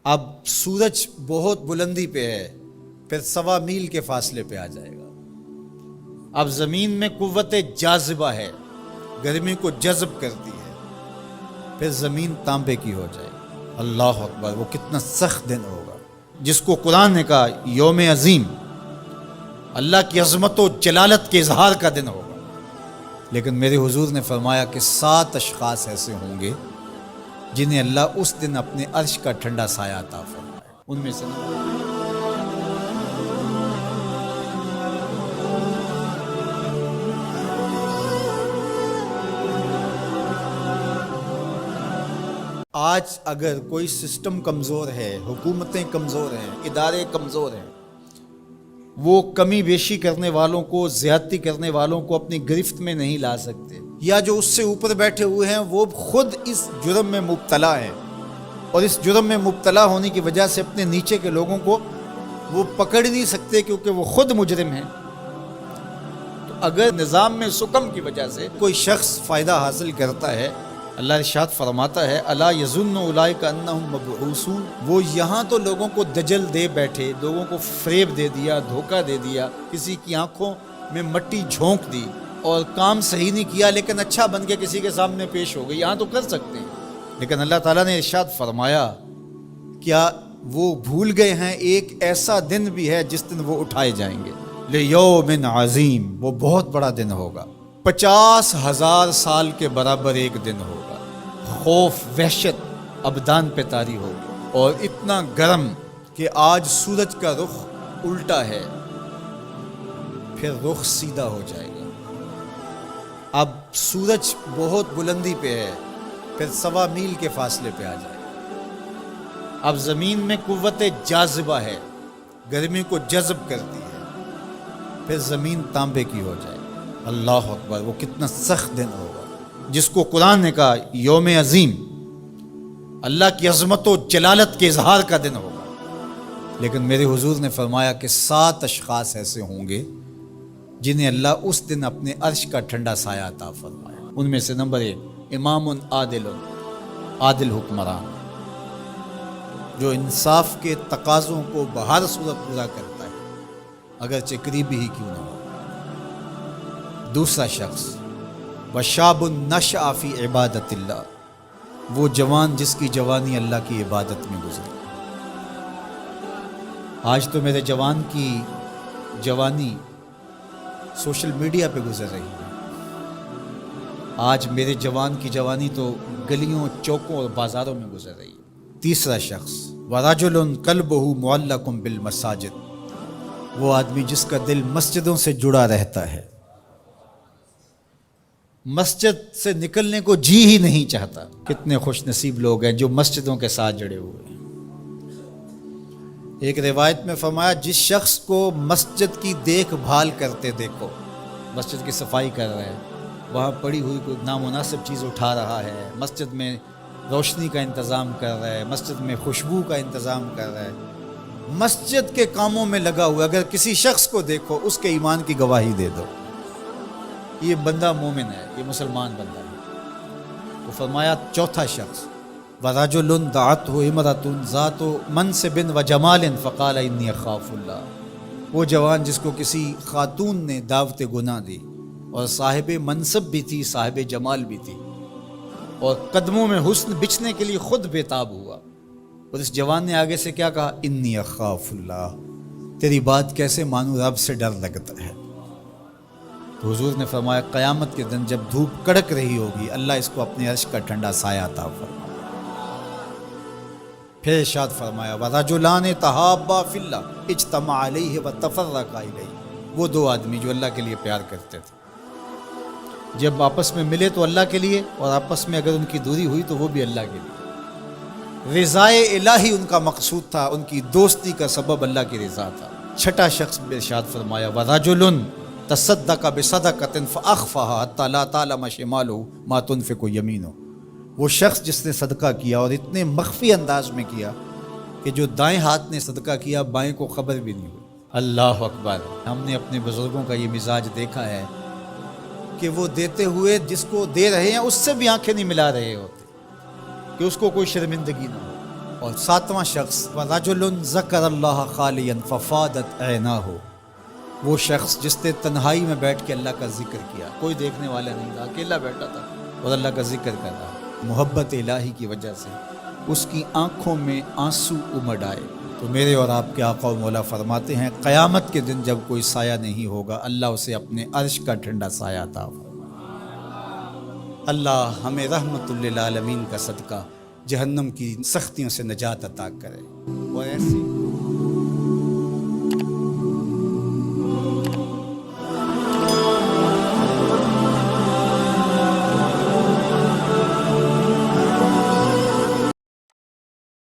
اب سورج بہت بلندی پہ ہے، پھر 1.25 میل کے فاصلے پہ آ جائے گا۔ اب زمین میں قوت جاذبہ ہے، گرمی کو جذب کرتی ہے، پھر زمین تانبے کی ہو جائے گی۔ اللہ اکبر! وہ کتنا سخت دن ہوگا جس کو قرآن نے کہا یوم عظیم، اللہ کی عظمت و جلالت کے اظہار کا دن ہوگا۔ لیکن میرے حضور نے فرمایا کہ 7 اشخاص ایسے ہوں گے جنہیں اللہ اس دن اپنے عرش کا ٹھنڈا سایہ عطا فرمائے۔ ان میں سے آج اگر کوئی سسٹم کمزور ہے، حکومتیں کمزور ہیں، ادارے کمزور ہیں، وہ کمی بیشی کرنے والوں کو، زیادتی کرنے والوں کو اپنی گرفت میں نہیں لا سکتے، یا جو اس سے اوپر بیٹھے ہوئے ہیں وہ خود اس جرم میں مبتلا ہیں، اور اس جرم میں مبتلا ہونے کی وجہ سے اپنے نیچے کے لوگوں کو وہ پکڑ نہیں سکتے کیونکہ وہ خود مجرم ہیں۔ تو اگر نظام میں سکم کی وجہ سے کوئی شخص فائدہ حاصل کرتا ہے، اللہ ارشاد فرماتا ہے الا یظن اولئک انہم مبعوثون، وہ یہاں تو لوگوں کو دجل دے بیٹھے، لوگوں کو فریب دے دیا، دھوکہ دے دیا، کسی کی آنکھوں میں مٹی جھونک دی اور کام صحیح نہیں کیا لیکن اچھا بن کے کسی کے سامنے پیش ہو گئی، یہاں تو کر سکتے ہیں۔ لیکن اللہ تعالیٰ نے ارشاد فرمایا کیا وہ بھول گئے ہیں ایک ایسا دن بھی ہے جس دن وہ اٹھائے جائیں گے، لیوم عظیم، وہ بہت بڑا دن ہوگا، 50,000 سال کے برابر ایک دن ہوگا، خوف وحشت ابدان پہ طاری ہوگی، اور اتنا گرم کہ آج سورج کا رخ الٹا ہے، پھر رخ سیدھا ہو جائے گا۔ اب سورج بہت بلندی پہ ہے، پھر 1.25 میل کے فاصلے پہ آ جائے گا۔ اب زمین میں قوت جاذبہ ہے، گرمی کو جذب کرتی ہے، پھر زمین تانبے کی ہو جائے گی۔ اللہ اکبر! وہ کتنا سخت دن ہوگا جس کو قرآن نے کہا یوم عظیم، اللہ کی عظمت و جلالت کے اظہار کا دن ہوگا۔ لیکن میرے حضور نے فرمایا کہ 7 اشخاص ایسے ہوں گے جنہیں اللہ اس دن اپنے عرش کا ٹھنڈا سایہ عطا فرمائے۔ ان میں سے نمبر 1 امام عادل، عادل حکمران، جو انصاف کے تقاضوں کو بہر صورت پورا کرتا ہے اگرچہ قریبی ہی کیوں نہ ہو۔ دوسرا شخص وشاب نشأ فی عبادت اللہ، وہ جوان جس کی جوانی اللہ کی عبادت میں گزری۔ آج تو میرے جوان کی جوانی سوشل میڈیا پہ گزر رہی ہے، آج میرے جوان کی جوانی تو گلیوں، چوکوں اور بازاروں میں گزر رہی ہے۔ تیسرا شخص ورجل قلبہ معلق بالمساجد، وہ آدمی جس کا دل مسجدوں سے جڑا رہتا ہے، مسجد سے نکلنے کو جی ہی نہیں چاہتا۔ کتنے خوش نصیب لوگ ہیں جو مسجدوں کے ساتھ جڑے ہوئے ہیں۔ ایک روایت میں فرمایا جس شخص کو مسجد کی دیکھ بھال کرتے دیکھو، مسجد کی صفائی کر رہا ہے، وہاں پڑی ہوئی کوئی نامناسب چیز اٹھا رہا ہے، مسجد میں روشنی کا انتظام کر رہا ہے، مسجد میں خوشبو کا انتظام کر رہا ہے، مسجد کے کاموں میں لگا ہوا، اگر کسی شخص کو دیکھو اس کے ایمان کی گواہی دے دو، یہ بندہ مومن ہے، یہ مسلمان بندہ ہے۔ تو فرمایا چوتھا شخص وَرَجُلٌ دَعَتْهُ امْرَأَةٌ ذَاتُ مَنْصِبٍ وَجَمَالٍ فَقَالَ إِنِّي أَخَافُ اللَّهَ، وہ جوان جس کو کسی خاتون نے دعوت گناہ دی اور صاحب منصب بھی تھی، صاحب جمال بھی تھی، اور قدموں میں حسن بچھنے کے لیے خود بےتاب ہوا، اور اس جوان نے آگے سے کیا کہا إِنِّي أَخَافُ اللَّهَ، تیری بات کیسے مانوں، رب سے ڈر لگتا ہے۔ تو حضور نے فرمایا قیامت کے دن جب دھوپ کڑک رہی ہوگی اللہ اس کو اپنے عرش کا ٹھنڈا سایہ عطا فرمائے۔ پھر ارشاد فرمایا وَرَجُلَانِ تَحَابَّا فِي اللَّهِ اجْتَمَعَا عَلَيْهِ وَتَفَرَّقَا إِلَيْهِ، وہ 2 آدمی جو اللہ کے لیے پیار کرتے تھے، جب آپس میں ملے تو اللہ کے لیے، اور آپس میں اگر ان کی دوری ہوئی تو وہ بھی اللہ کے لیے۔ رضائے الہی ان کا مقصود تھا، ان کی دوستی کا سبب اللہ کی رضا تھا۔ چھٹا شخص ارشاد فرمایا وَرَجُلٌ تصدق بصدقۃ فاخفاها حتى لا تعلم شماله ما تنفق يمينه، وہ شخص جس نے صدقہ کیا اور اتنے مخفی انداز میں کیا کہ جو دائیں ہاتھ نے صدقہ کیا بائیں کو خبر بھی نہیں ہوئی۔ اللہ اکبر! ہم نے اپنے بزرگوں کا یہ مزاج دیکھا ہے کہ وہ دیتے ہوئے جس کو دے رہے ہیں اس سے بھی آنکھیں نہیں ملا رہے ہوتے کہ اس کو کوئی شرمندگی نہ ہو۔ اور ساتواں شخص وَرَجُلٌ ذَكَرَ اللَّهَ خَالِيًا فَفَاضَتْ عَيْنَاهُ، وہ شخص جس نے تنہائی میں بیٹھ کے اللہ کا ذکر کیا، کوئی دیکھنے والا نہیں تھا، اکیلا بیٹھا تھا اور اللہ کا ذکر کر رہا، محبت الہی کی وجہ سے اس کی آنکھوں میں آنسو امڈ آئے۔ تو میرے اور آپ کے آقا و مولا فرماتے ہیں قیامت کے دن جب کوئی سایہ نہیں ہوگا، اللہ اسے اپنے عرش کا ٹھنڈا سایہ عطا فرمائے۔ اللہ ہمیں رحمت للعالمین کا صدقہ جہنم کی سختیوں سے نجات عطا کرے اور ایسی